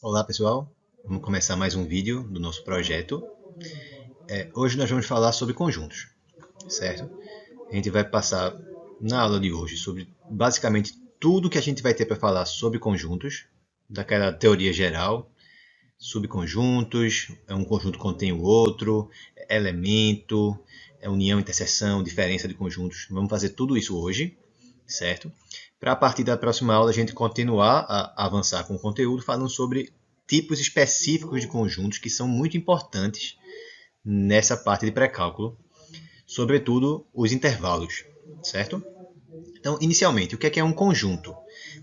Olá pessoal, vamos começar mais um vídeo do nosso projeto. Hoje nós vamos falar sobre conjuntos, certo? A gente vai passar na aula de hoje sobre basicamente tudo que a gente vai ter para falar sobre conjuntos, daquela teoria geral, subconjuntos, um conjunto contém o outro, elemento, união, interseção, diferença de conjuntos. Vamos fazer tudo isso hoje, certo? Para a partir da próxima aula a gente continuar a avançar com o conteúdo falando sobre tipos específicos de conjuntos que são muito importantes nessa parte de pré-cálculo, sobretudo os intervalos, certo? Então, inicialmente, o que é um conjunto?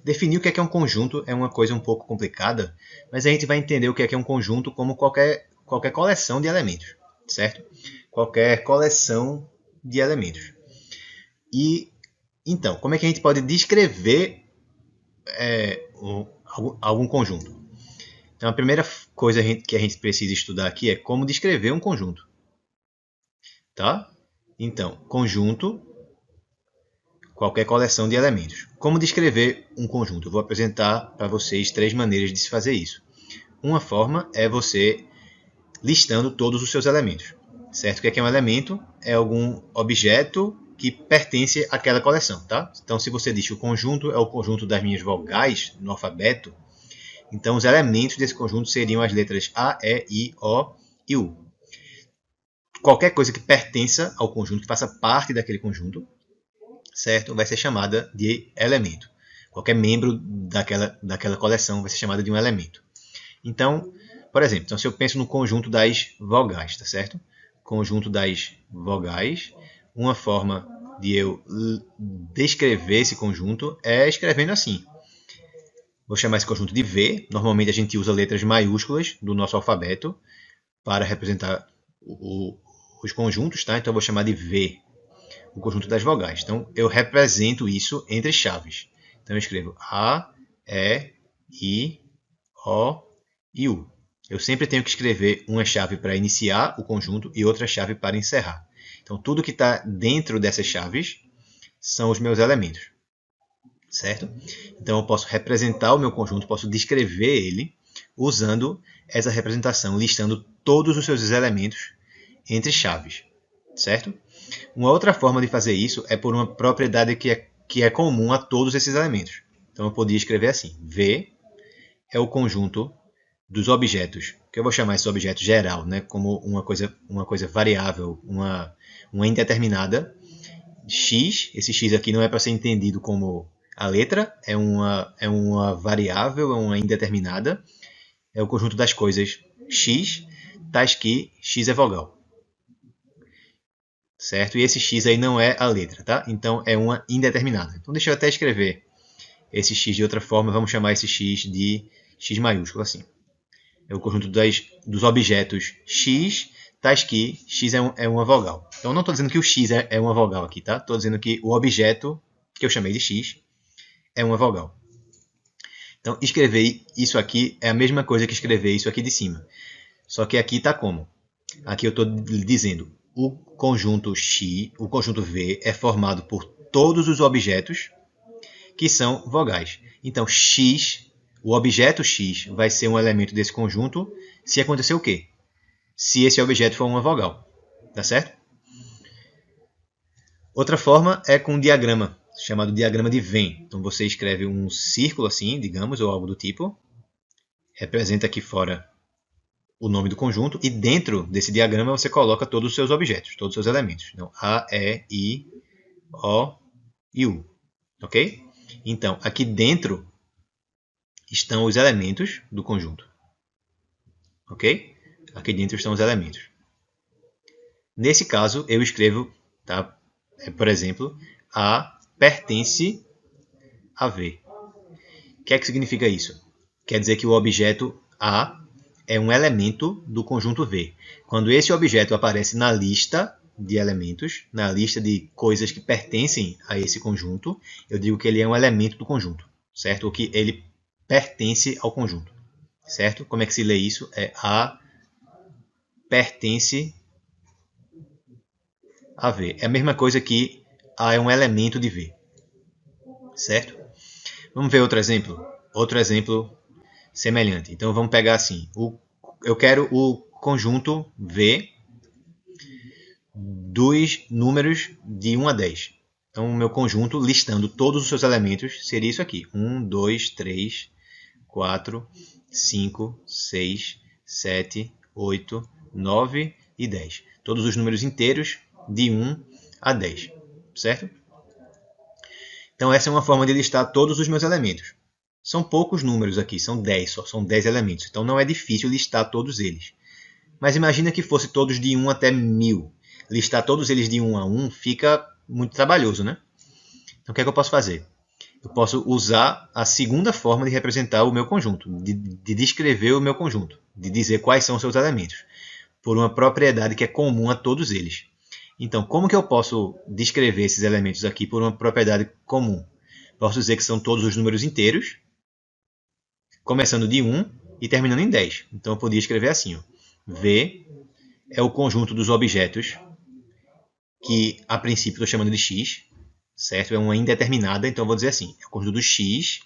Definir o que é um conjunto é uma coisa um pouco complicada, mas a gente vai entender o que é um conjunto como qualquer coleção de elementos, certo? Qualquer coleção de elementos. E então, como é que a gente pode descrever algum conjunto? Então, a primeira coisa que a gente precisa estudar aqui é como descrever um conjunto. Tá? Então, conjunto, qualquer coleção de elementos. Como descrever um conjunto? Eu vou apresentar para vocês três maneiras de se fazer isso. Uma forma é você listando todos os seus elementos. Certo? O que é um elemento? É algum objeto que pertence àquela coleção. Tá? Então, se você diz que o conjunto é o conjunto das minhas vogais no alfabeto, então os elementos desse conjunto seriam as letras A, E, I, O e U. Qualquer coisa que pertença ao conjunto, que faça parte daquele conjunto, certo? Vai ser chamada de elemento. Qualquer membro daquela coleção vai ser chamada de um elemento. Então, por exemplo, então se eu penso no conjunto das vogais, tá certo? Conjunto das vogais, uma forma de eu descrever esse conjunto é escrevendo assim. Vou chamar esse conjunto de V. Normalmente a gente usa letras maiúsculas do nosso alfabeto para representar os conjuntos, tá? Então eu vou chamar de V, o conjunto das vogais. Então eu represento isso entre chaves. Então eu escrevo A, E, I, O e U. Eu sempre tenho que escrever uma chave para iniciar o conjunto e outra chave para encerrar. Então tudo que está dentro dessas chaves são os meus elementos, certo? Então eu posso representar o meu conjunto, posso descrever ele usando essa representação, listando todos os seus elementos entre chaves, certo? Uma outra forma de fazer isso é por uma propriedade que é comum a todos esses elementos. Então eu poderia escrever assim: V é o conjunto dos objetos, que eu vou chamar esse objeto geral, né, como uma coisa variável, uma indeterminada. X, esse X aqui não é para ser entendido como a letra, é uma variável, é uma indeterminada. É o conjunto das coisas X, tais que X é vogal. Certo? E esse x aí não é a letra, tá? Então é uma indeterminada. Então deixa eu até escrever esse x de outra forma, vamos chamar esse x de x maiúsculo assim. É o conjunto dos objetos x, tais que x é uma vogal. Então não estou dizendo que o x é uma vogal aqui, tá? Estou dizendo que o objeto que eu chamei de x é uma vogal. Então escrever isso aqui é a mesma coisa que escrever isso aqui de cima. Só que aqui está como? Aqui eu estou dizendo o conjunto X, o conjunto V é formado por todos os objetos que são vogais. Então, X, o objeto X vai ser um elemento desse conjunto se acontecer o quê? Se esse objeto for uma vogal. Tá certo? Outra forma é com um diagrama, chamado diagrama de Venn. Então, você escreve um círculo assim, digamos, ou algo do tipo. Representa aqui fora o nome do conjunto e dentro desse diagrama você coloca todos os seus objetos, todos os seus elementos. Então, A, E, I, O e U. Ok? Então, aqui dentro estão os elementos do conjunto. Ok? Aqui dentro estão os elementos. Nesse caso, eu escrevo, tá? Por exemplo, A pertence a V. O que é que significa isso? Quer dizer que o objeto A é um elemento do conjunto V. Quando esse objeto aparece na lista de elementos, na lista de coisas que pertencem a esse conjunto, eu digo que ele é um elemento do conjunto, certo? Ou que ele pertence ao conjunto, certo? Como é que se lê isso? É A pertence a V. É a mesma coisa que A é um elemento de V, certo? Vamos ver outro exemplo. Outro exemplo semelhante. Então vamos pegar assim, eu quero o conjunto V dos números de 1 a 10. Então o meu conjunto, listando todos os seus elementos, seria isso aqui. 1, 2, 3, 4, 5, 6, 7, 8, 9 e 10. Todos os números inteiros de 1 a 10, certo? Então essa é uma forma de listar todos os meus elementos. São poucos números aqui, são 10 só, são 10 elementos. Então não é difícil listar todos eles. Mas imagina que fosse todos de 1 até 1000. Listar todos eles de 1 a 1 fica muito trabalhoso, né? Então o que é que eu posso fazer? Eu posso usar a segunda forma de representar o meu conjunto, de descrever o meu conjunto, de dizer quais são os seus elementos, por uma propriedade que é comum a todos eles. Então, como que eu posso descrever esses elementos aqui por uma propriedade comum? Posso dizer que são todos os números inteiros, começando de 1 e terminando em 10. Então, eu podia escrever assim, ó. V é o conjunto dos objetos que, a princípio, estou chamando de x, certo? É uma indeterminada, então eu vou dizer assim, é o conjunto dos x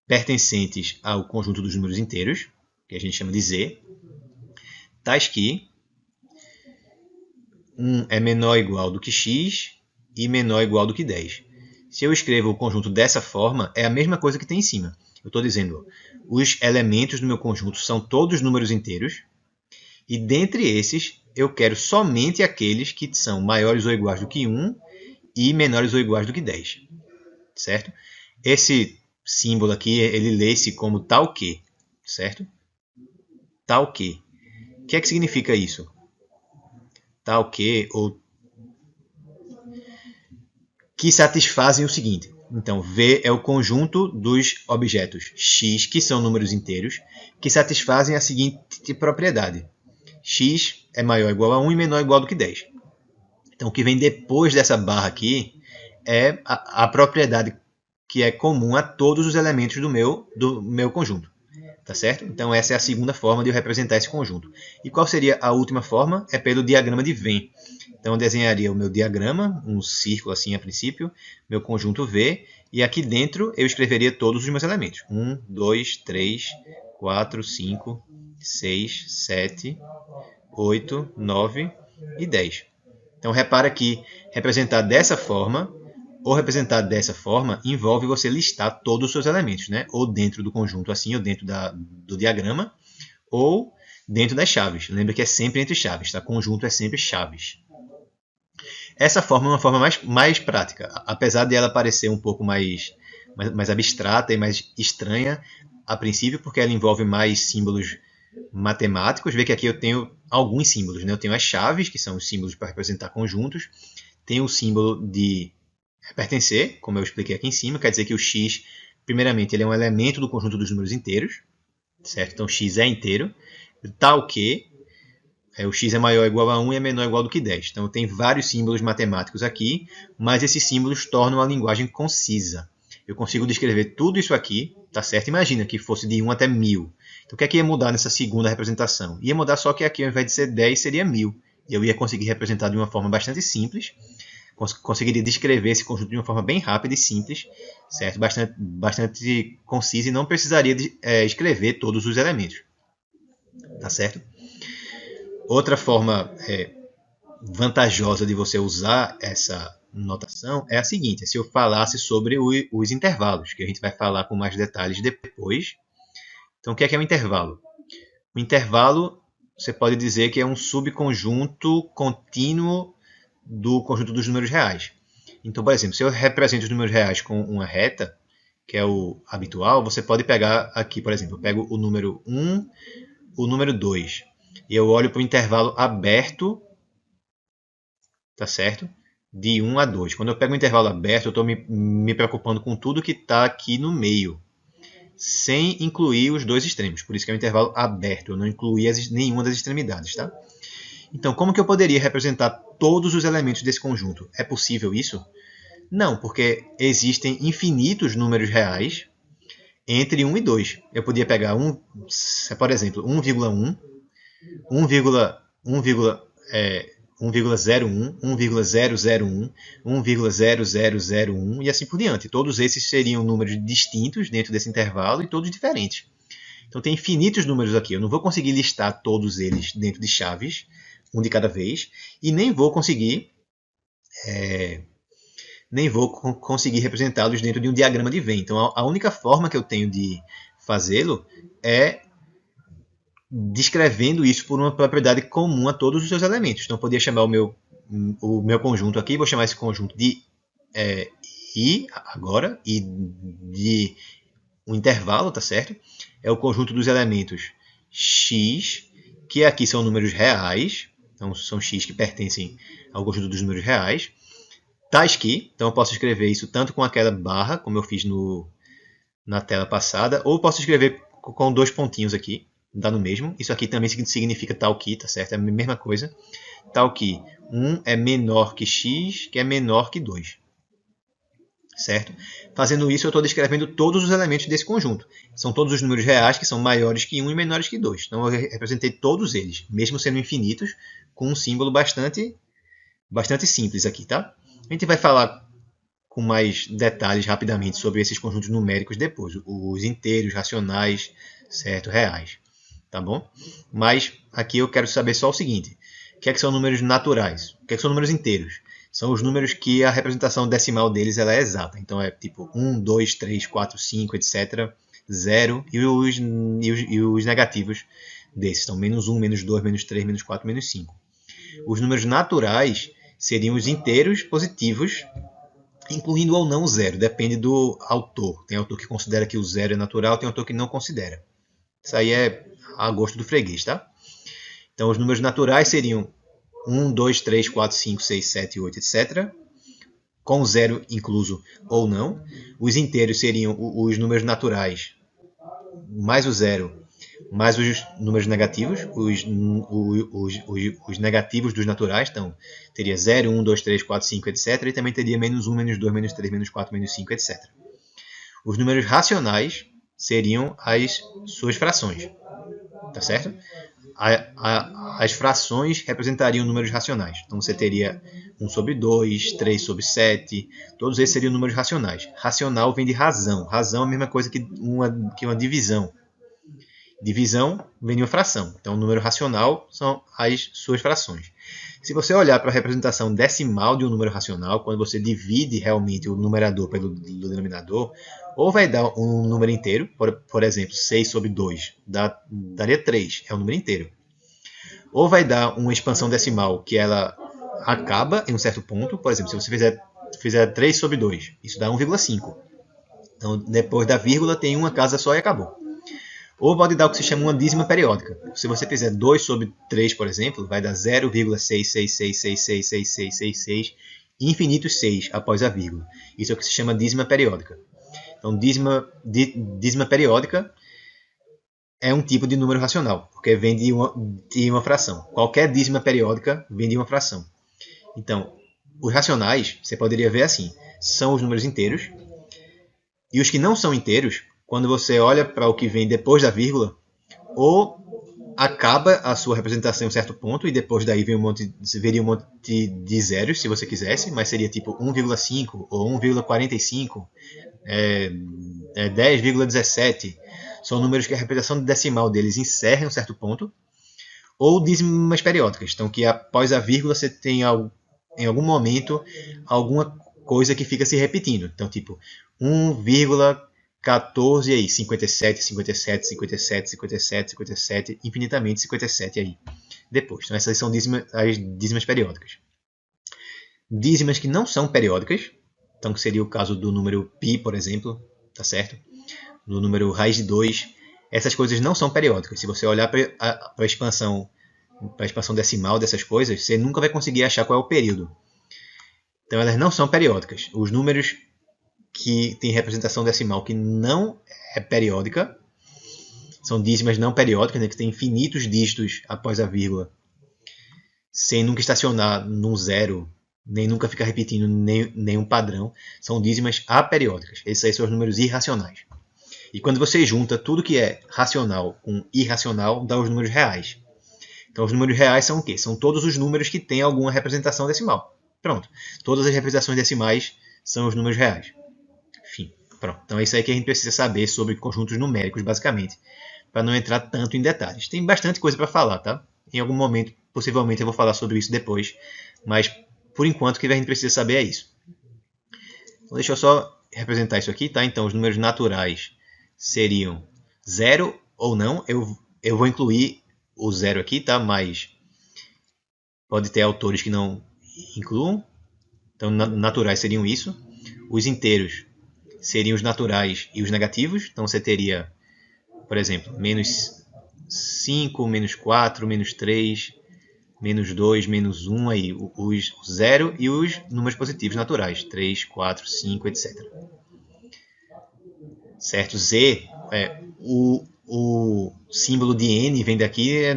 pertencentes ao conjunto dos números inteiros, que a gente chama de z, tais que 1 é menor ou igual do que x e menor ou igual do que 10. Se eu escrevo o conjunto dessa forma, é a mesma coisa que tem em cima. Eu estou dizendo, os elementos do meu conjunto são todos números inteiros, e dentre esses, eu quero somente aqueles que são maiores ou iguais do que 1 e menores ou iguais do que 10. Certo? Esse símbolo aqui, ele lê-se como tal que, certo? Tal que. O que é que significa isso? Tal que, ou que satisfazem o seguinte. Então, V é o conjunto dos objetos x, que são números inteiros, que satisfazem a seguinte propriedade. X é maior ou igual a 1 e menor ou igual do que 10. Então, o que vem depois dessa barra aqui é a propriedade que é comum a todos os elementos do meu conjunto. Tá certo? Então, essa é a segunda forma de eu representar esse conjunto. E qual seria a última forma? É pelo diagrama de Venn. Então, eu desenharia o meu diagrama, um círculo assim a princípio, meu conjunto V, e aqui dentro eu escreveria todos os meus elementos. 1, 2, 3, 4, 5, 6, 7, 8, 9 e 10. Então, repara que representar dessa forma ou representar dessa forma envolve você listar todos os seus elementos, né? Ou dentro do conjunto assim, ou dentro do diagrama, ou dentro das chaves. Lembra que é sempre entre chaves, tá? Conjunto é sempre chaves. Essa forma é uma forma mais prática, apesar de ela parecer um pouco mais abstrata e mais estranha a princípio, porque ela envolve mais símbolos matemáticos. Vê que aqui eu tenho alguns símbolos, né? Eu tenho as chaves, que são os símbolos para representar conjuntos. Tenho o símbolo de pertencer, como eu expliquei aqui em cima, quer dizer que o x, primeiramente, ele é um elemento do conjunto dos números inteiros, certo? Então, x é inteiro, tal que o x é maior ou igual a 1 e é menor ou igual do que 10. Então, tem vários símbolos matemáticos aqui, mas esses símbolos tornam a linguagem concisa. Eu consigo descrever tudo isso aqui, tá certo? Imagina que fosse de 1 até 1000. Então, o que é que ia mudar nessa segunda representação? Ia mudar só que aqui, ao invés de ser 10, seria 1000. E eu ia conseguir representar de uma forma bastante simples, conseguiria descrever esse conjunto de uma forma bem rápida e simples, certo? Bastante concisa, e não precisaria escrever todos os elementos, tá certo? Outra forma vantajosa de você usar essa notação é a seguinte: se eu falasse sobre os intervalos, que a gente vai falar com mais detalhes depois. Então, o que é um intervalo? O intervalo, você pode dizer que é um subconjunto contínuo do conjunto dos números reais. Então, por exemplo, se eu represento os números reais com uma reta, que é o habitual, você pode pegar aqui, por exemplo, eu pego o número 1, o número 2, e eu olho para o intervalo aberto, tá certo? De 1 a 2. Quando eu pego o intervalo aberto, eu estou me preocupando com tudo que está aqui no meio, sem incluir os dois extremos. Por isso que é um intervalo aberto, eu não incluí nenhuma das extremidades, tá? Então, como que eu poderia representar todos os elementos desse conjunto? É possível isso? Não, porque existem infinitos números reais entre 1 e 2. Eu podia pegar, por exemplo, 1,1, 1,1, 1,01, 1,001, 1,0001 e assim por diante. Todos esses seriam números distintos dentro desse intervalo e todos diferentes. Então tem infinitos números aqui. Eu não vou conseguir listar todos eles dentro de chaves, um de cada vez, e nem vou conseguir representá-los dentro de um diagrama de Venn. Então a única forma que eu tenho de fazê-lo é descrevendo isso por uma propriedade comum a todos os seus elementos. Então eu poderia chamar o meu conjunto aqui, vou chamar esse conjunto de I agora, e de um intervalo, tá certo? É o conjunto dos elementos x, que aqui são números reais, então são x que pertencem ao conjunto dos números reais, tais que, então eu posso escrever isso tanto com aquela barra, como eu fiz na tela passada, ou posso escrever com dois pontinhos aqui, dá no mesmo. Isso aqui também significa tal que, tá certo? É a mesma coisa. Tal que 1 é menor que x, que é menor que 2. Certo? Fazendo isso, eu estou descrevendo todos os elementos desse conjunto. São todos os números reais que são maiores que 1 e menores que 2. Então, eu representei todos eles, mesmo sendo infinitos, com um símbolo bastante simples aqui, tá? A gente vai falar com mais detalhes rapidamente sobre esses conjuntos numéricos depois, os inteiros, racionais, certo, reais, tá bom? Mas aqui eu quero saber só o seguinte: o que são números naturais? O que são números inteiros? São os números que a representação decimal deles ela é exata. Então é tipo 1, 2, 3, 4, 5, etc. 0 e os negativos desses. Então menos 1, menos 2, menos 3, menos 4, menos 5. Os números naturais seriam os inteiros positivos, incluindo ou não o zero. Depende do autor. Tem autor que considera que o zero é natural, tem autor que não considera. Isso aí é a gosto do freguês, tá? Então os números naturais seriam 1, 2, 3, 4, 5, 6, 7, 8, etc. Com zero incluso ou não. Os inteiros seriam os números naturais mais o zero, mais os números negativos. Os negativos dos naturais. Então, teria 0, 1, 2, 3, 4, 5, etc. E também teria menos 1, menos 2, menos 3, menos 4, menos 5, etc. Os números racionais seriam as suas frações. Tá certo? As frações representariam números racionais. Então você teria 1 sobre 2, 3 sobre 7, todos esses seriam números racionais. Racional vem de razão. Razão é a mesma coisa que uma divisão. Divisão vem de uma fração. Então o número racional são as suas frações. Se você olhar para a representação decimal de um número racional, quando você divide realmente o numerador pelo denominador, ou vai dar um número inteiro, por exemplo, 6 sobre 2, daria 3, é um número inteiro. Ou vai dar uma expansão decimal que ela acaba em um certo ponto, por exemplo, se você fizer 3 sobre 2, isso dá 1,5. Então, depois da vírgula, tem uma casa só e acabou. Ou pode dar o que se chama uma dízima periódica. Se você fizer 2 sobre 3, por exemplo, vai dar 0,666666666 infinitos 6 após a vírgula. Isso é o que se chama dízima periódica. Então, dízima periódica é um tipo de número racional, porque vem de uma fração. Qualquer dízima periódica vem de uma fração. Então, os racionais, você poderia ver assim, são os números inteiros. E os que não são inteiros, quando você olha para o que vem depois da vírgula, ou acaba a sua representação em um certo ponto, e depois daí você veria um monte de zeros, se você quisesse, mas seria tipo 1,5 ou 1,45, 10,17. São números que a representação decimal deles encerra em um certo ponto, ou dízimas periódicas, então que após a vírgula você tem em algum momento alguma coisa que fica se repetindo. Então tipo 1,14 aí, 57, 57, 57, 57, 57, infinitamente 57 aí depois. Então essas são as dízimas periódicas. Dízimas que não são periódicas, então que seria o caso do número π, por exemplo, tá certo? Do número raiz de 2, essas coisas não são periódicas. Se você olhar para a expansão decimal dessas coisas, você nunca vai conseguir achar qual é o período. Então elas não são periódicas. Os números que têm representação decimal que não é periódica são dízimas não periódicas, né, que têm infinitos dígitos após a vírgula, sem nunca estacionar num zero, nem nunca ficar repetindo nenhum padrão. São dízimas aperiódicas. Esses aí são os números irracionais. E quando você junta tudo que é racional com irracional, dá os números reais. Então, os números reais são o quê? São todos os números que têm alguma representação decimal. Pronto. Todas as representações decimais são os números reais. Enfim, pronto. Então, é isso aí que a gente precisa saber sobre conjuntos numéricos, basicamente, para não entrar tanto em detalhes. Tem bastante coisa para falar, tá? Em algum momento, possivelmente, eu vou falar sobre isso depois, mas, por enquanto, o que a gente precisa saber é isso. Então, deixa eu só representar isso aqui, tá? Então, os números naturais seriam 0 ou não. Eu vou incluir o 0 aqui, tá? Mas pode ter autores que não incluam. Então, naturais seriam isso. Os inteiros seriam os naturais e os negativos. Então, você teria, por exemplo, menos 5, menos 4, menos 3, menos 2, menos 1, aí, os 0 e os números positivos naturais, 3, 4, 5, etc. Certo? Z, o símbolo de N vem daqui, é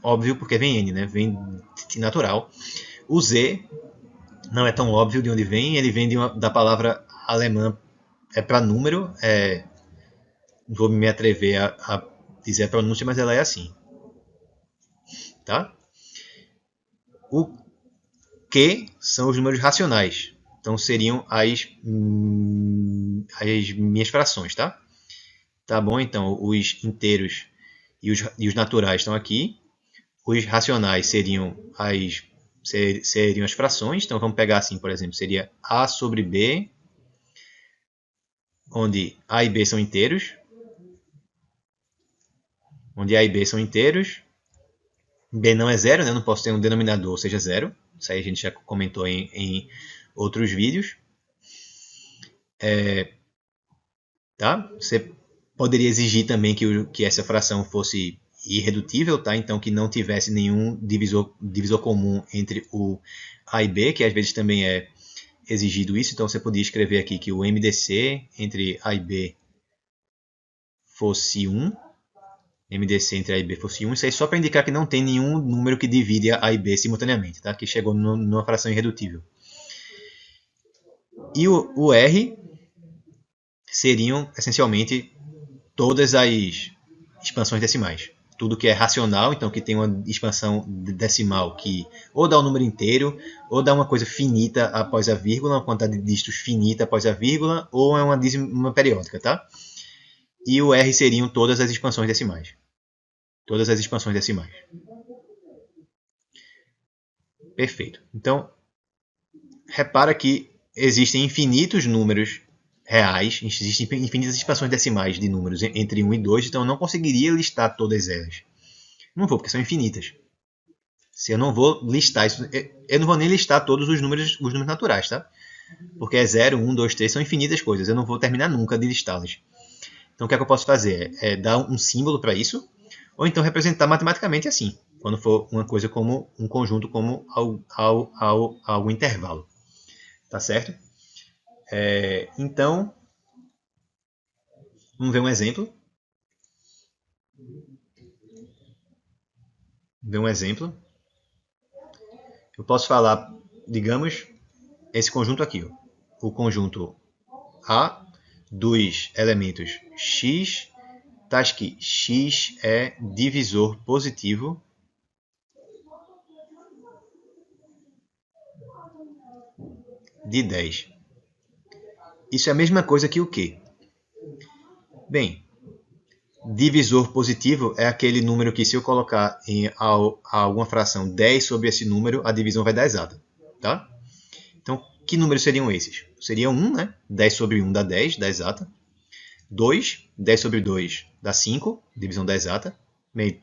óbvio porque vem N, né? Vem de natural. O Z não é tão óbvio de onde vem, ele vem da palavra alemã para número, não vou me atrever a dizer a pronúncia, mas ela é assim. Tá? O Q são os números racionais. Então seriam as minhas frações, tá? Tá bom? Então os inteiros e os naturais estão aqui. Os racionais seriam as frações. Então vamos pegar assim, por exemplo, seria A sobre B, onde A e B são inteiros. Onde A e B são inteiros. B não é zero, né? Eu não posso ter um denominador, seja zero. Isso aí a gente já comentou em outros vídeos. Tá? Você poderia exigir também que essa fração fosse irredutível, tá? Então que não tivesse nenhum divisor comum entre o A e B, que às vezes também é exigido isso. Então você podia escrever aqui que o MDC entre A e B fosse 1. MDC entre A e B fosse 1. Isso aí só para indicar que não tem nenhum número que divide A e B simultaneamente, tá? Que chegou numa fração irredutível. E o R seriam essencialmente todas as expansões decimais. Tudo que é racional, então que tem uma expansão decimal que ou dá um número inteiro, ou dá uma coisa finita após a vírgula, uma quantidade de dígitos finita após a vírgula, ou é uma periódica, tá? E o R seriam todas as expansões decimais. Todas as expansões decimais. Perfeito. Então, repara que existem infinitos números reais, existem infinitas expansões decimais de números entre 1 e 2, então eu não conseguiria listar todas elas. Não vou, porque são infinitas. Se eu não vou listar isso, eu não vou nem listar todos os números naturais, tá? Porque é 0, 1, 2, 3, são infinitas coisas, eu não vou terminar nunca de listá-las. Então o que é que eu posso fazer? É dar um símbolo para isso, ou então representar matematicamente assim, quando for uma coisa como um conjunto como algum intervalo. Tá certo? Então, vamos ver um exemplo. Eu posso falar, digamos, esse conjunto aqui. Ó. O conjunto A dos elementos x, tá que x é divisor positivo de 10. Isso é a mesma coisa que o quê? Bem, divisor positivo é aquele número que, se eu colocar em alguma fração 10 sobre esse número, a divisão vai dar exata. Tá? Então, que números seriam esses? Seria 1, né? 10 sobre 1 dá 10, dá exata. 2, 10 sobre 2 dá 5, divisão dá exata. Bem,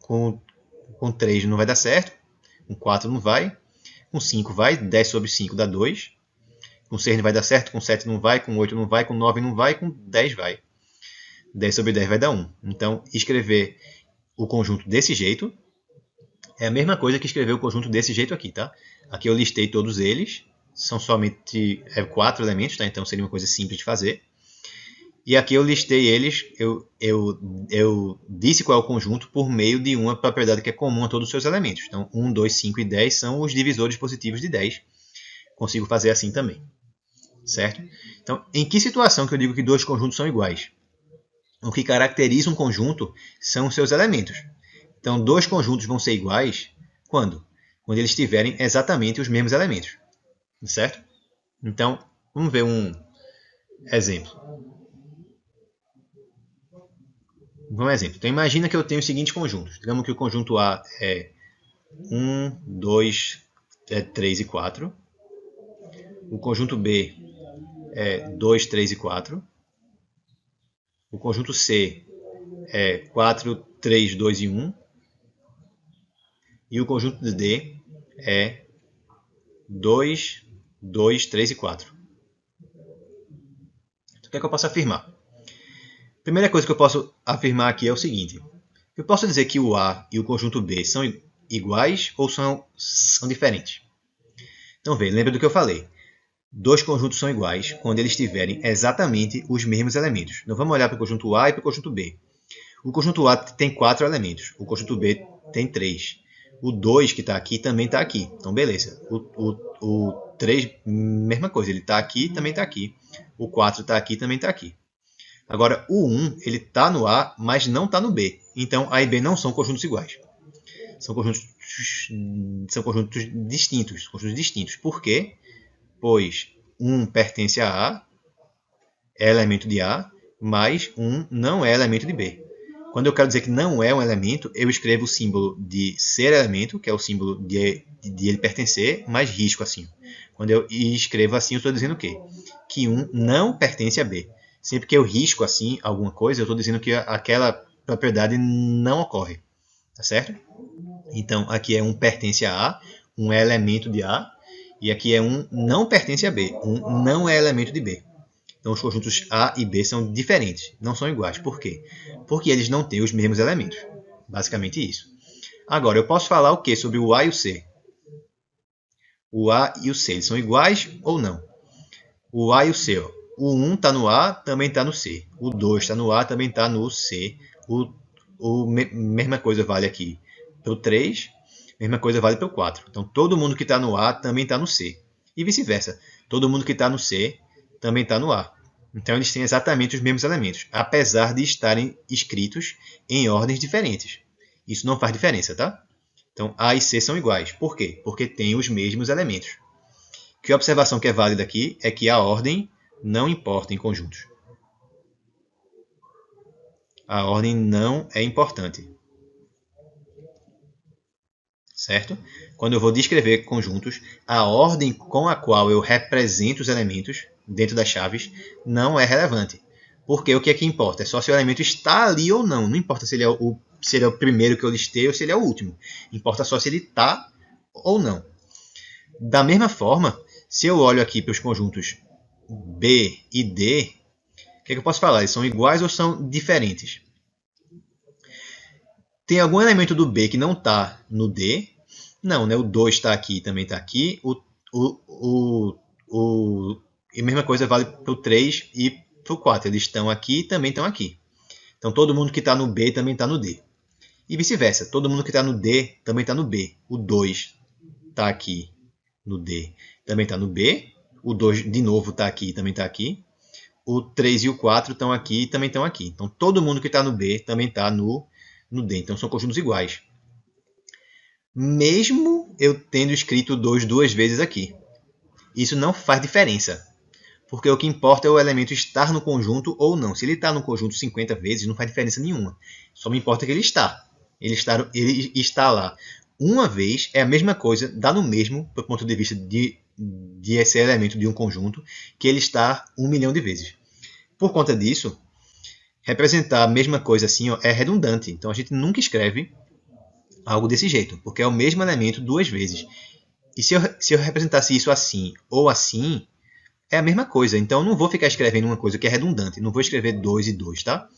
com 3 não vai dar certo, com 4 não vai, com 5 vai, 10 sobre 5 dá 2, com 6 não vai dar certo, com 7 não vai, com 8 não vai, com 9 não vai, com 10 vai. 10 sobre 10 vai dar 1. Então, escrever o conjunto desse jeito é a mesma coisa que escrever o conjunto desse jeito aqui, tá? Aqui eu listei todos eles, são somente 4 elementos, tá? Então seria uma coisa simples de fazer. E aqui eu listei eles, eu disse qual é o conjunto por meio de uma propriedade que é comum a todos os seus elementos. Então 1, 2, 5 e 10 são os divisores positivos de 10. Consigo fazer assim também. Certo? Então, em que situação que eu digo que dois conjuntos são iguais? O que caracteriza um conjunto são os seus elementos. Então, dois conjuntos vão ser iguais quando? Quando eles tiverem exatamente os mesmos elementos. Certo? Então, vamos ver um exemplo. Vamos um exemplo. Então, imagina que eu tenho os seguintes conjuntos. Digamos que o conjunto A é 1, 2, 3 e 4. O conjunto B é 2, 3 e 4. O conjunto C é 4, 3, 2 e 1. E o conjunto D é 2, 2, 3 e 4. Então, o que é que eu posso afirmar? A primeira coisa que eu posso afirmar aqui é o seguinte. Eu posso dizer que o A e o conjunto B são iguais ou são diferentes? Então, lembra do que eu falei. Dois conjuntos são iguais quando eles tiverem exatamente os mesmos elementos. Então, vamos olhar para o conjunto A e para o conjunto B. O conjunto A tem 4 elementos, o conjunto B tem 3. O 2 que está aqui também está aqui. Então, beleza. O 3, mesma coisa, ele está aqui também está aqui. O 4 está aqui também está aqui. Agora, o 1 ele está no A, mas não está no B. Então, A e B não são conjuntos iguais. São conjuntos distintos. Por quê? Pois 1 pertence a A, é elemento de A, mas 1 não é elemento de B. Quando eu quero dizer que não é um elemento, eu escrevo o símbolo de ser elemento, que é o símbolo de ele pertencer, mais risco assim. Quando eu escrevo assim, eu estou dizendo o quê? Que 1 não pertence a B. Sempre que eu risco assim alguma coisa, eu estou dizendo que aquela propriedade não ocorre. Tá certo? Então, aqui é 1 pertence a A, 1 é elemento de A, e aqui é 1 não pertence a B, 1 não é elemento de B. Então, os conjuntos A e B são diferentes, não são iguais. Por quê? Porque eles não têm os mesmos elementos. Basicamente isso. Agora, eu posso falar o que sobre o A e o C? O A e o C, eles são iguais ou não? O A e o C, ó. O 1 está no A, também está no C. O 2 está no A, também está no C. Mesma coisa vale aqui para o 3, mesma coisa vale para o 4. Então, todo mundo que está no A também está no C. E vice-versa. Todo mundo que está no C também está no A. Então, eles têm exatamente os mesmos elementos, apesar de estarem escritos em ordens diferentes. Isso não faz diferença, tá? Então, A e C são iguais. Por quê? Porque têm os mesmos elementos. Que a observação que é válida aqui é que a ordem não importa em conjuntos. A ordem não é importante. Certo? Quando eu vou descrever conjuntos, a ordem com a qual eu represento os elementos dentro das chaves não é relevante. Porque o que é que importa? É só se o elemento está ali ou não. Não importa se ele é o primeiro que eu listei ou se ele é o último. Importa só se ele está ou não. Da mesma forma, se eu olho aqui para os conjuntos B e D, o que é que eu posso falar? Eles são iguais ou são diferentes? Tem algum elemento do B que não está no D? Não, né? O 2 está aqui, também está aqui. E a mesma coisa vale para o 3 e para o 4. Eles estão aqui e também estão aqui. Então, todo mundo que está no B também está no D. E vice-versa. Todo mundo que está no D também está no B. O 2 está aqui no D, também está no B. O 2, de novo, está aqui, também está aqui. O 3 e o 4 estão aqui e também estão aqui. Então, todo mundo que está no B também está no D. Então, são conjuntos iguais. Mesmo eu tendo escrito 2 duas vezes aqui. Isso não faz diferença. Porque o que importa é o elemento estar no conjunto ou não. Se ele está no conjunto 50 vezes, não faz diferença nenhuma. Só me importa que ele está. Ele está lá. Uma vez é a mesma coisa, dá no mesmo, do ponto de vista de esse elemento de um conjunto, que ele está 1 milhão de vezes. Por conta disso, representar a mesma coisa assim é redundante. Então a gente nunca escreve algo desse jeito, porque é o mesmo elemento duas vezes. E se eu representasse isso assim ou assim, é a mesma coisa. Então eu não vou ficar escrevendo uma coisa que é redundante. Não vou escrever 2 e 2, tá?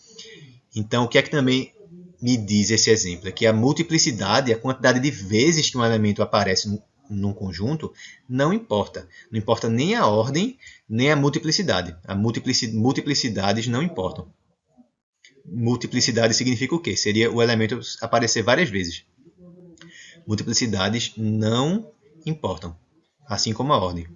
Então o que é que também me diz esse exemplo? É que a multiplicidade, a quantidade de vezes que um elemento aparece num conjunto, não importa. Não importa nem a ordem, nem a multiplicidade. Multiplicidades não importam. Multiplicidade significa o quê? Seria o elemento aparecer várias vezes. Multiplicidades não importam, assim como a ordem.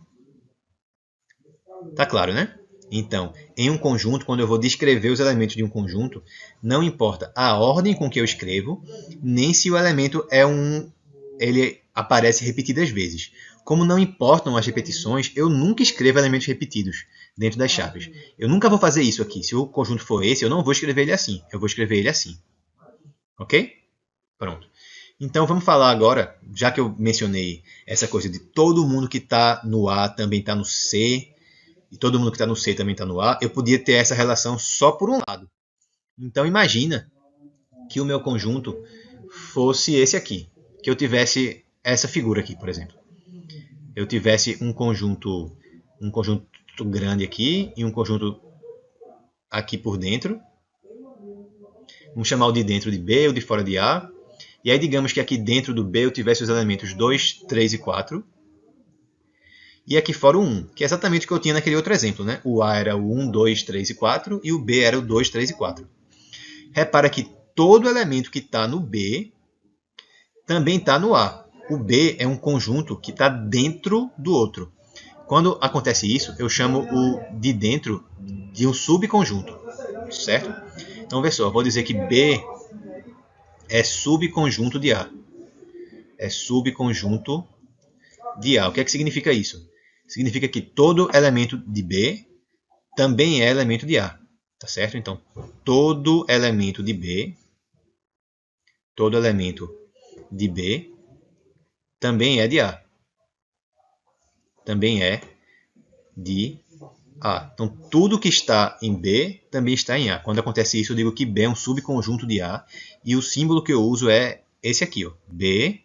Tá claro, né? Então, em um conjunto, quando eu vou descrever os elementos de um conjunto, não importa a ordem com que eu escrevo, nem se o elemento ele aparece repetidas vezes. Como não importam as repetições, eu nunca escrevo elementos repetidos dentro das chaves. Eu nunca vou fazer isso aqui. Se o conjunto for esse, eu não vou escrever ele assim. Eu vou escrever ele assim. Ok? Pronto. Então vamos falar agora, já que eu mencionei essa coisa de todo mundo que está no A também está no C, e todo mundo que está no C também está no A, eu podia ter essa relação só por um lado. Então imagina que o meu conjunto fosse esse aqui, que eu tivesse essa figura aqui, por exemplo. Eu tivesse um conjunto grande aqui e um conjunto aqui por dentro. Vamos chamar o de dentro de B, o de fora de A. E aí digamos que aqui dentro do B eu tivesse os elementos 2, 3 e 4. E aqui fora o 1, que é exatamente o que eu tinha naquele outro exemplo. Né? O A era o 1, 2, 3 e 4 e o B era o 2, 3 e 4. Repara que todo elemento que está no B também está no A. O B é um conjunto que está dentro do outro. Quando acontece isso, eu chamo o de dentro de um subconjunto. Certo? Então, vê só, eu vou dizer que B é subconjunto de A. É subconjunto de A. O que é que significa isso? Significa que todo elemento de B também é elemento de A. Tá certo? Então, todo elemento de B também é de A. Também é de A. Então, tudo que está em B também está em A. Quando acontece isso, eu digo que B é um subconjunto de A. E o símbolo que eu uso é esse aqui, ó, B,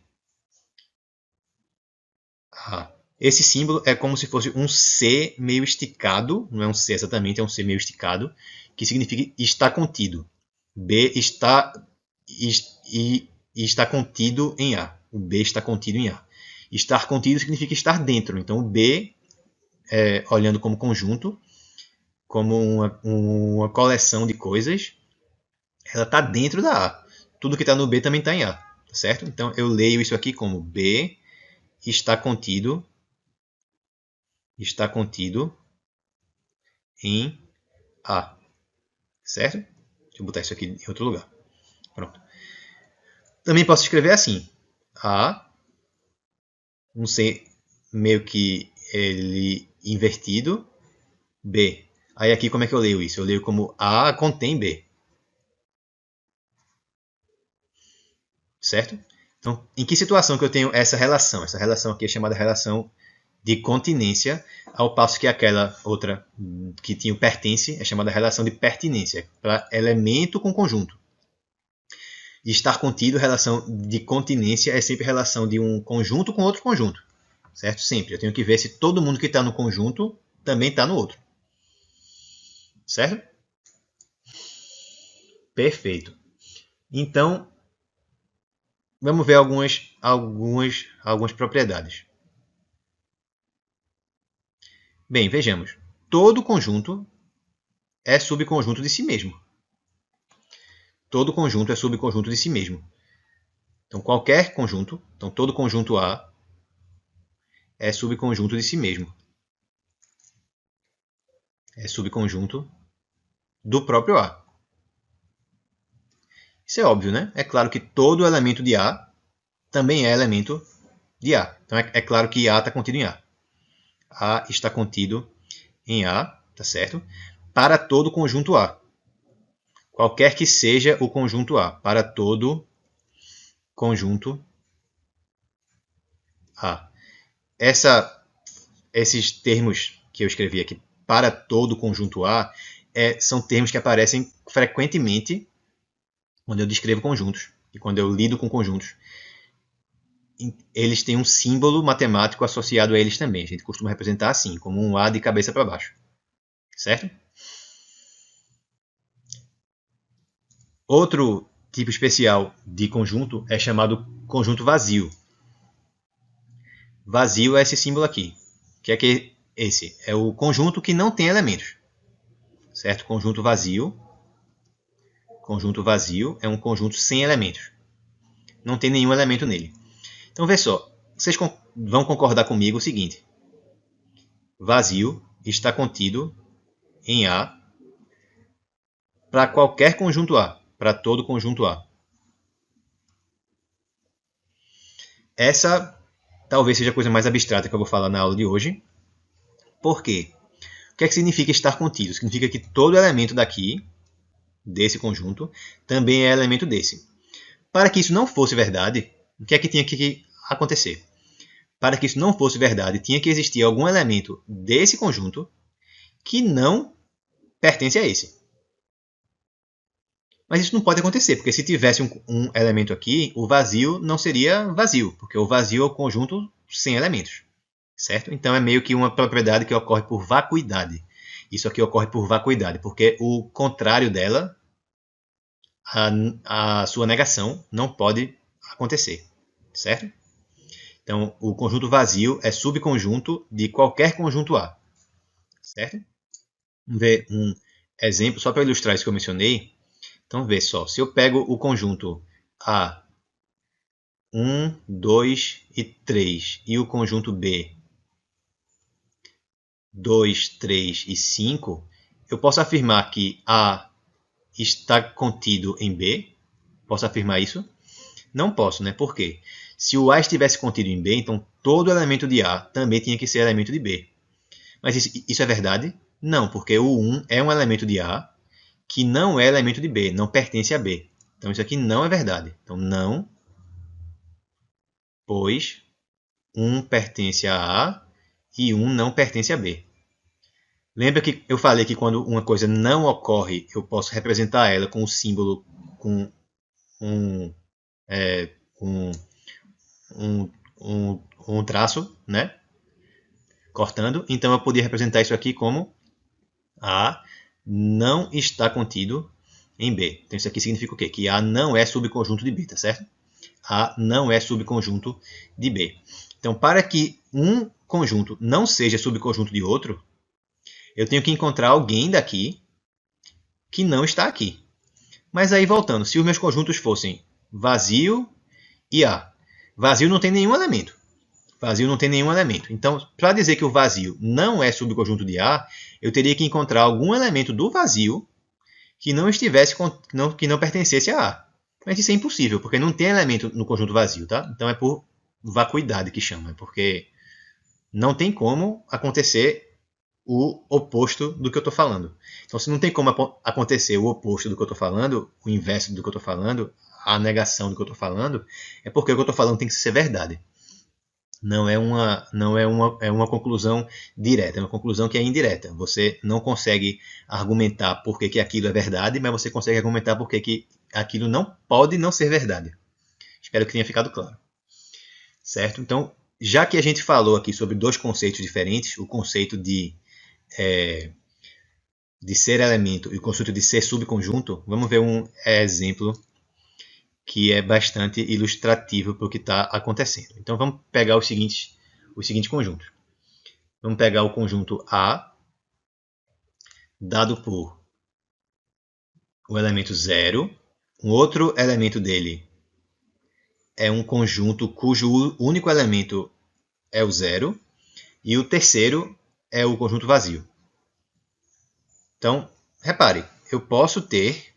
A. Esse símbolo é como se fosse um C meio esticado, não é um C exatamente, é um C meio esticado, que significa está contido. B está está contido em A. O B está contido em A. Estar contido significa estar dentro. Então, o B, olhando como conjunto, como uma coleção de coisas, ela está dentro da A. Tudo que está no B também está em A. Certo? Então, eu leio isso aqui como B está contido em A. Certo? Deixa eu botar isso aqui em outro lugar. Pronto. Também posso escrever assim. A, um C meio que ele invertido, B. Aí aqui como é que eu leio isso? Eu leio como A contém B. Certo? Então, em que situação que eu tenho essa relação? Essa relação aqui é chamada relação de continência, ao passo que aquela outra que tinha o pertence é chamada relação de pertinência, para elemento com conjunto. E estar contido, relação de continência, é sempre relação de um conjunto com outro conjunto. Certo? Sempre. Eu tenho que ver se todo mundo que está no conjunto também está no outro. Certo? Perfeito. Então, vamos ver algumas propriedades. Bem, vejamos. Todo conjunto é subconjunto de si mesmo. Todo conjunto é subconjunto de si mesmo. Então, qualquer conjunto, então todo conjunto A é subconjunto de si mesmo. É subconjunto do próprio A. Isso é óbvio, né? É claro que todo elemento de A também é elemento de A. Então, é claro que A está contido em A. A está contido em A, tá certo? Para todo conjunto A. Qualquer que seja o conjunto A. Para todo conjunto A. Esses termos que eu escrevi aqui, para todo conjunto A, são termos que aparecem frequentemente quando eu descrevo conjuntos e quando eu lido com conjuntos. Eles têm um símbolo matemático associado a eles também. A gente costuma representar assim, como um A de cabeça para baixo. Certo? Outro tipo especial de conjunto é chamado conjunto vazio. Vazio é esse símbolo aqui. Que é esse? É o conjunto que não tem elementos. Certo? Conjunto vazio. Conjunto vazio é um conjunto sem elementos. Não tem nenhum elemento nele. Então, vê só. Vocês vão concordar comigo o seguinte. Vazio está contido em A para qualquer conjunto A, para todo conjunto A. Essa talvez seja a coisa mais abstrata que eu vou falar na aula de hoje. Por quê? O que é que significa estar contido? Significa que todo elemento daqui, desse conjunto, também é elemento desse. Para que isso não fosse verdade, o que é que tinha que acontecer? Para que isso não fosse verdade, tinha que existir algum elemento desse conjunto que não pertence a esse. Mas isso não pode acontecer, porque se tivesse um elemento aqui, o vazio não seria vazio, porque o vazio é o conjunto sem elementos. Certo? Então é meio que uma propriedade que ocorre por vacuidade. Isso aqui ocorre por vacuidade, porque o contrário dela, a sua negação, não pode acontecer. Certo? Então, o conjunto vazio é subconjunto de qualquer conjunto A. Certo? Vamos ver um exemplo, só para ilustrar isso que eu mencionei. Então, vê só. Se eu pego o conjunto A, 1, 2 e 3, e o conjunto B, 2, 3 e 5, eu posso afirmar que A está contido em B? Posso afirmar isso? Não posso, né? Por quê? Se o A estivesse contido em B, então todo elemento de A também tinha que ser elemento de B. Mas isso é verdade? Não, porque o 1 é um elemento de A que não é elemento de B, não pertence a B. Então isso aqui não é verdade. Então não, pois 1 pertence a A e 1 não pertence a B. Lembra que eu falei que quando uma coisa não ocorre, eu posso representar ela com um símbolo, com um, um, um traço, né? Cortando. Então eu poderia representar isso aqui como A não está contido em B. Então isso aqui significa o quê? Que A não é subconjunto de B, tá certo? A não é subconjunto de B. Então, para que um conjunto não seja subconjunto de outro, eu tenho que encontrar alguém daqui que não está aqui. Mas aí, voltando, se os meus conjuntos fossem vazio e A. Vazio não tem nenhum elemento. Vazio não tem nenhum elemento. Então, para dizer que o vazio não é subconjunto de A, eu teria que encontrar algum elemento do vazio que não estivesse, que não pertencesse a A. Mas isso é impossível, porque não tem elemento no conjunto vazio, tá? Então é por vacuidade que chama, porque não tem como acontecer o oposto do que eu estou falando. Então, se não tem como acontecer o oposto do que eu estou falando, o inverso do que eu estou falando, a negação do que eu estou falando, é porque o que eu estou falando tem que ser verdade. Não é uma conclusão direta, é uma conclusão que é indireta. Você não consegue argumentar por que aquilo é verdade, mas você consegue argumentar por que aquilo não pode não ser verdade. Espero que tenha ficado claro. Certo? Então, já que a gente falou aqui sobre dois conceitos diferentes, o conceito de ser elemento e o conceito de ser subconjunto, vamos ver um exemplo que é bastante ilustrativo para o que está acontecendo. Então vamos pegar os seguintes conjuntos. Vamos pegar o conjunto A, dado por o elemento 0. Um outro elemento dele é um conjunto cujo único elemento é o 0. E o terceiro é o conjunto vazio. Então, repare, eu posso ter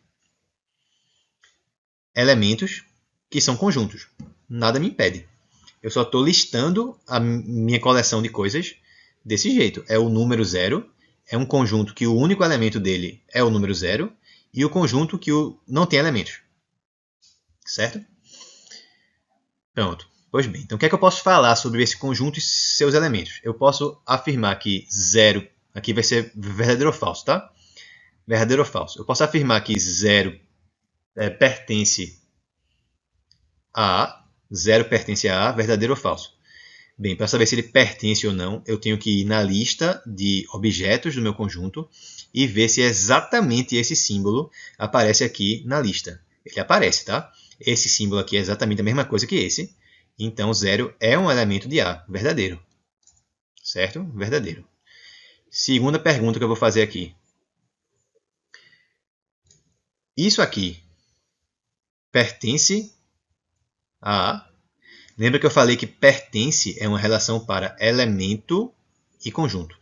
elementos que são conjuntos. Nada me impede. Eu só estou listando a minha coleção de coisas desse jeito. É o número 0, é um conjunto que o único elemento dele é o número 0, e o conjunto que não tem elementos. Certo? Pronto. Pois bem, então o que é que eu posso falar sobre esse conjunto e seus elementos? Eu posso afirmar que 0, aqui vai ser verdadeiro ou falso, tá? Verdadeiro ou falso. Eu posso afirmar que 0 pertence a A, 0 pertence a A, verdadeiro ou falso? Bem, para saber se ele pertence ou não, eu tenho que ir na lista de objetos do meu conjunto e ver se exatamente esse símbolo aparece aqui na lista. Ele aparece, tá? Esse símbolo aqui é exatamente a mesma coisa que esse. Então, 0 é um elemento de A, verdadeiro. Certo? Verdadeiro. Segunda pergunta que eu vou fazer aqui. Isso aqui pertence a A? Lembra que eu falei que pertence é uma relação para elemento e conjunto.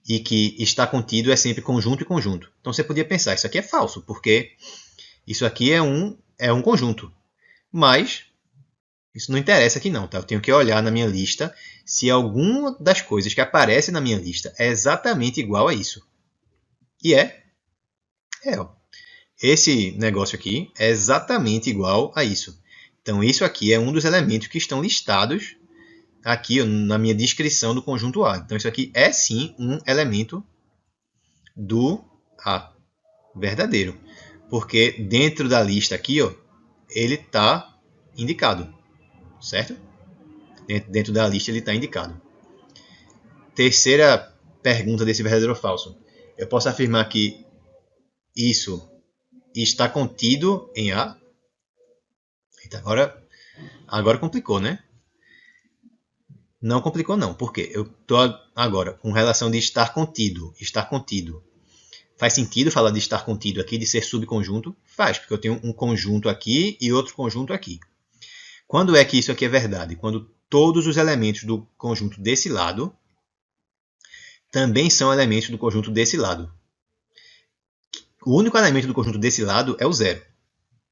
e que está contido é sempre conjunto e conjunto. Então você podia pensar, isso aqui é falso, porque isso aqui é um conjunto. Mas isso não interessa aqui não, tá? Eu tenho que olhar na minha lista se alguma das coisas que aparece na minha lista é exatamente igual a isso. E é. Ó. Esse negócio aqui é exatamente igual a isso. Então isso aqui é um dos elementos que estão listados aqui na minha descrição do conjunto A. Então isso aqui é sim um elemento do A, verdadeiro. Porque dentro da lista aqui, ó, ele está indicado, certo? Dentro da lista ele está indicado. Terceira pergunta desse verdadeiro ou falso. Eu posso afirmar que isso está contido em A? Eita, agora complicou, né? Não complicou não, porque eu estou agora com relação de estar contido. Estar contido. Faz sentido falar de estar contido aqui, de ser subconjunto? Faz, porque eu tenho um conjunto aqui e outro conjunto aqui. Quando é que isso aqui é verdade? Quando todos os elementos do conjunto desse lado também são elementos do conjunto desse lado. O único elemento do conjunto desse lado é o zero.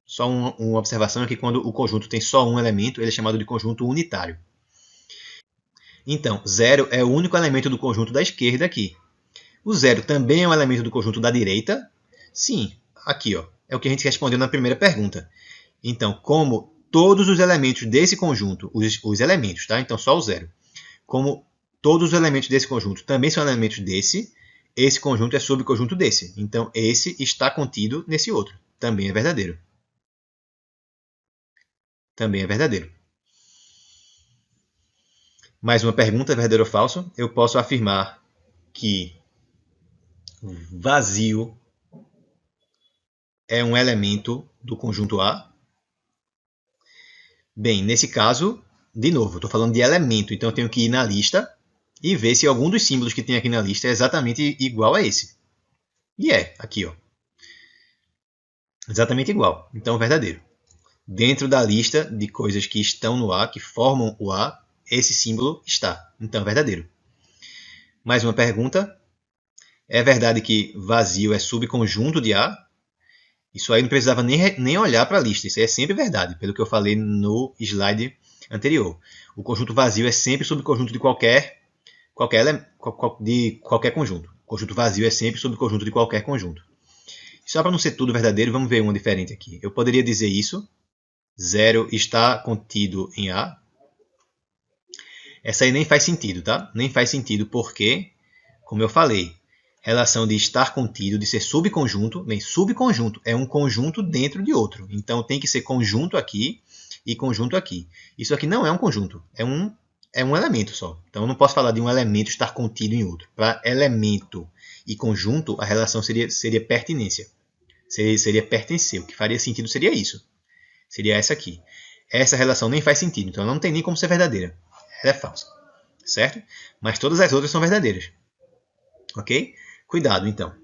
Só uma observação é que quando o conjunto tem só um elemento, ele é chamado de conjunto unitário. Então, zero é o único elemento do conjunto da esquerda aqui. O zero também é um elemento do conjunto da direita? Sim, aqui ó, é o que a gente respondeu na primeira pergunta. Então, como todos os elementos desse conjunto, os elementos, tá? Então só o zero. Como todos os elementos desse conjunto também são elementos desse, esse conjunto é subconjunto desse. Então, esse está contido nesse outro. Também é verdadeiro. Também é verdadeiro. Mais uma pergunta, verdadeiro ou falso? Eu posso afirmar que vazio é um elemento do conjunto A? Bem, nesse caso, de novo, estou falando de elemento, então eu tenho que ir na lista e ver se algum dos símbolos que tem aqui na lista é exatamente igual a esse. E é, aqui, ó. Exatamente igual. Então, verdadeiro. Dentro da lista de coisas que estão no A, que formam o A, esse símbolo está. Então, verdadeiro. Mais uma pergunta. É verdade que vazio é subconjunto de A? Isso aí não precisava nem olhar para a lista. Isso aí é sempre verdade, pelo que eu falei no slide anterior. O conjunto vazio é sempre subconjunto de qualquer conjunto. O conjunto vazio é sempre subconjunto de qualquer conjunto. Só para não ser tudo verdadeiro, vamos ver uma diferente aqui. Eu poderia dizer isso. 0 está contido em A. Essa aí nem faz sentido, tá? Nem faz sentido porque, como eu falei, relação de estar contido, de ser subconjunto. Bem, subconjunto é um conjunto dentro de outro. Então tem que ser conjunto aqui e conjunto aqui. Isso aqui não é um conjunto, é um elemento só. Então eu não posso falar de um elemento estar contido em outro. Para elemento e conjunto, a relação seria pertinência. Seria pertencer. O que faria sentido seria isso. Seria essa aqui. Essa relação nem faz sentido, então não tem nem como ser verdadeira. Ela é falsa. Certo? Mas todas as outras são verdadeiras. Ok? Cuidado, então.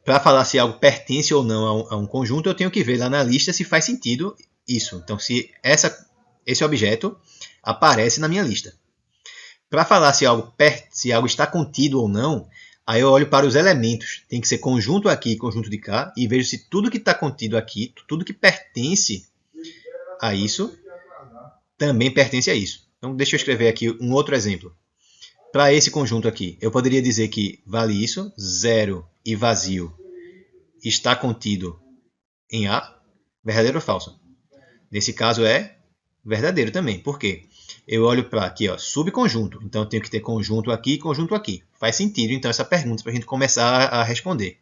Para falar se algo pertence ou não a um conjunto, eu tenho que ver lá na lista se faz sentido isso. Então, se esse objeto aparece na minha lista. Para falar se algo está contido ou não, aí eu olho para os elementos. Tem que ser conjunto aqui e conjunto de cá. E vejo se tudo que está contido aqui, tudo que pertence a isso, também pertence a isso. Então, deixa eu escrever aqui um outro exemplo. Para esse conjunto aqui, eu poderia dizer que vale isso, 0 e vazio está contido em A, verdadeiro ou falso? Nesse caso é verdadeiro também. Por quê? Eu olho para aqui, ó, subconjunto. Então eu tenho que ter conjunto aqui e conjunto aqui. Faz sentido, então, essa pergunta para a gente começar a responder.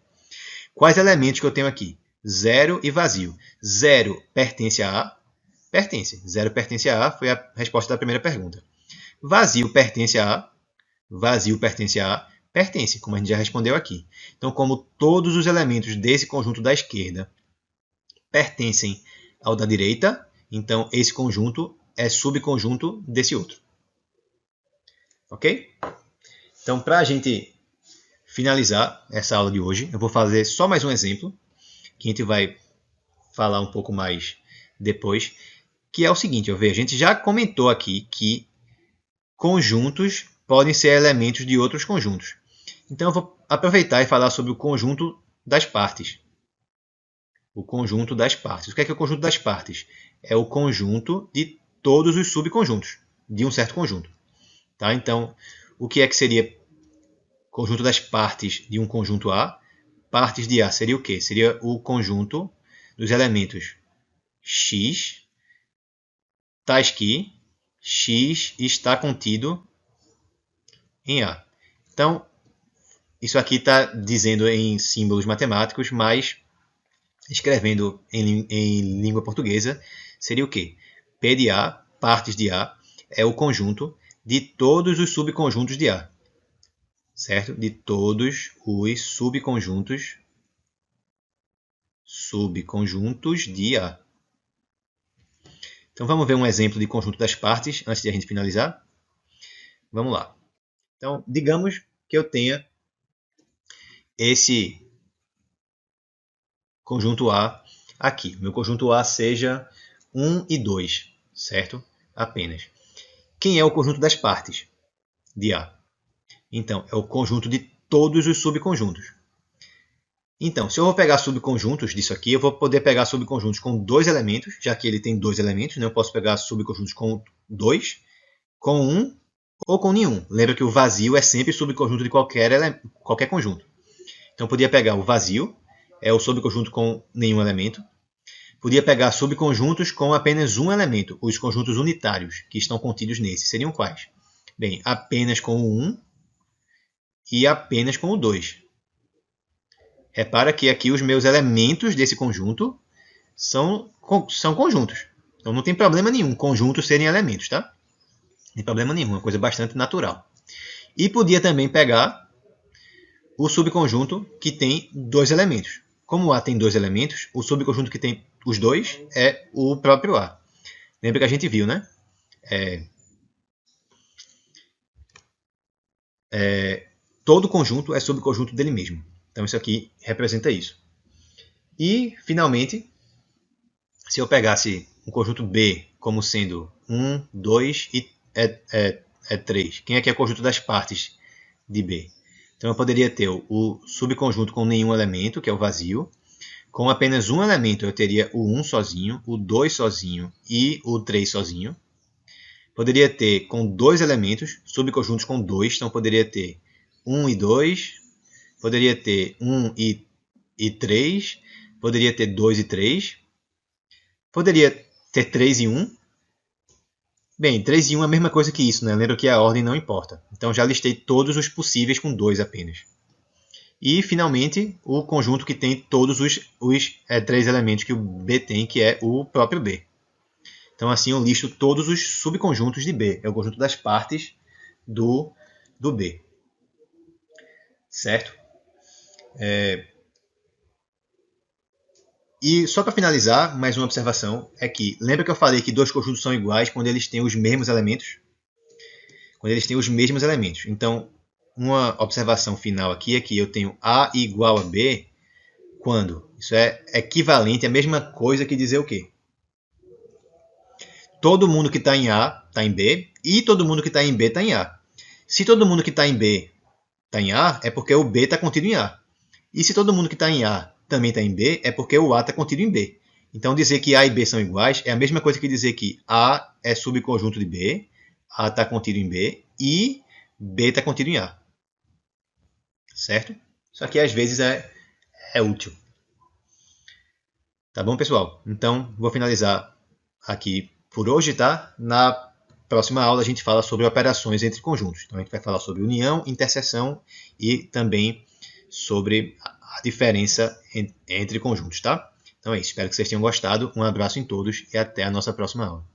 Quais elementos que eu tenho aqui? 0 e vazio. 0 pertence a A? Pertence. 0 pertence a A, foi a resposta da primeira pergunta. Vazio pertence a A? Vazio pertence a A? Pertence, como a gente já respondeu aqui. Então, como todos os elementos desse conjunto da esquerda pertencem ao da direita, então esse conjunto é subconjunto desse outro. Ok? Então, para a gente finalizar essa aula de hoje, eu vou fazer só mais um exemplo, que a gente vai falar um pouco mais depois, que é o seguinte, a gente já comentou aqui que conjuntos podem ser elementos de outros conjuntos. Então eu vou aproveitar e falar sobre o conjunto das partes. O conjunto das partes. O que é o conjunto das partes? É o conjunto de todos os subconjuntos de um certo conjunto. Tá? Então, o que é que seria conjunto das partes de um conjunto A? Partes de A seria o quê? Seria o conjunto dos elementos x, tais que x está contido em A. Então, isso aqui está dizendo em símbolos matemáticos, mas escrevendo em língua portuguesa, seria o quê? P de A, partes de A, é o conjunto de todos os subconjuntos de A. Certo? De todos os subconjuntos de A. Então vamos ver um exemplo de conjunto das partes antes de a gente finalizar. Vamos lá. Então, digamos que eu tenha esse conjunto A aqui. Meu conjunto A seja 1 e 2, certo? Apenas. Quem é o conjunto das partes de A? Então, é o conjunto de todos os subconjuntos. Então, se eu vou pegar subconjuntos disso aqui, eu vou poder pegar subconjuntos com 2 elementos, já que ele tem 2 elementos, né? Eu posso pegar subconjuntos com 2, com 1 ou com nenhum. Lembra que o vazio é sempre subconjunto de qualquer conjunto. Então, eu podia pegar o vazio, é o subconjunto com nenhum elemento. Podia pegar subconjuntos com apenas um elemento, os conjuntos unitários, que estão contidos nesse. Seriam quais? Bem, apenas com o 1 e apenas com o 2. Repara que aqui os meus elementos desse conjunto são conjuntos. Então não tem problema nenhum conjuntos serem elementos, tá? Não tem problema nenhum, é uma coisa bastante natural. E podia também pegar o subconjunto que tem 2 elementos. Como o A tem 2 elementos, o subconjunto que tem os 2 é o próprio A. Lembra que a gente viu, né? Todo conjunto é subconjunto dele mesmo. Então isso aqui representa isso. E, finalmente, se eu pegasse um conjunto B como sendo 1, 2 e 3, quem aqui é o conjunto das partes de B? Então eu poderia ter o subconjunto com nenhum elemento, que é o vazio. Com apenas um elemento eu teria o 1 sozinho, o 2 sozinho e o 3 sozinho. Poderia ter com 2 elementos, subconjuntos com 2, então poderia ter 1 e 2, poderia ter 1 e 3, poderia ter 2 e 3, poderia ter 3 e 1. Bem, 3 e 1 é a mesma coisa que isso, né? Lembra que a ordem não importa. Então já listei todos os possíveis com 2 apenas. E, finalmente, o conjunto que tem todos os 3 elementos que o B tem, que é o próprio B. Então, assim, eu listo todos os subconjuntos de B. É o conjunto das partes do B. Certo? E só para finalizar, mais uma observação é que, lembra que eu falei que dois conjuntos são iguais quando eles têm os mesmos elementos? Quando eles têm os mesmos elementos. Então, uma observação final aqui é que eu tenho A igual a B quando isso é equivalente à mesma coisa que dizer o quê? Todo mundo que está em A está em B e todo mundo que está em B está em A. Se todo mundo que está em B está em A, é porque o B está contido em A. E se todo mundo que está em A também está em B, é porque o A está contido em B. Então, dizer que A e B são iguais é a mesma coisa que dizer que A é subconjunto de B, A está contido em B e B está contido em A. Certo? Isso aqui às vezes é útil. Tá bom, pessoal? Então, vou finalizar aqui por hoje, tá? Na próxima aula a gente fala sobre operações entre conjuntos. Então, a gente vai falar sobre união, interseção e também sobre a diferença entre conjuntos, tá? Então é isso. Espero que vocês tenham gostado. Um abraço em todos e até a nossa próxima aula.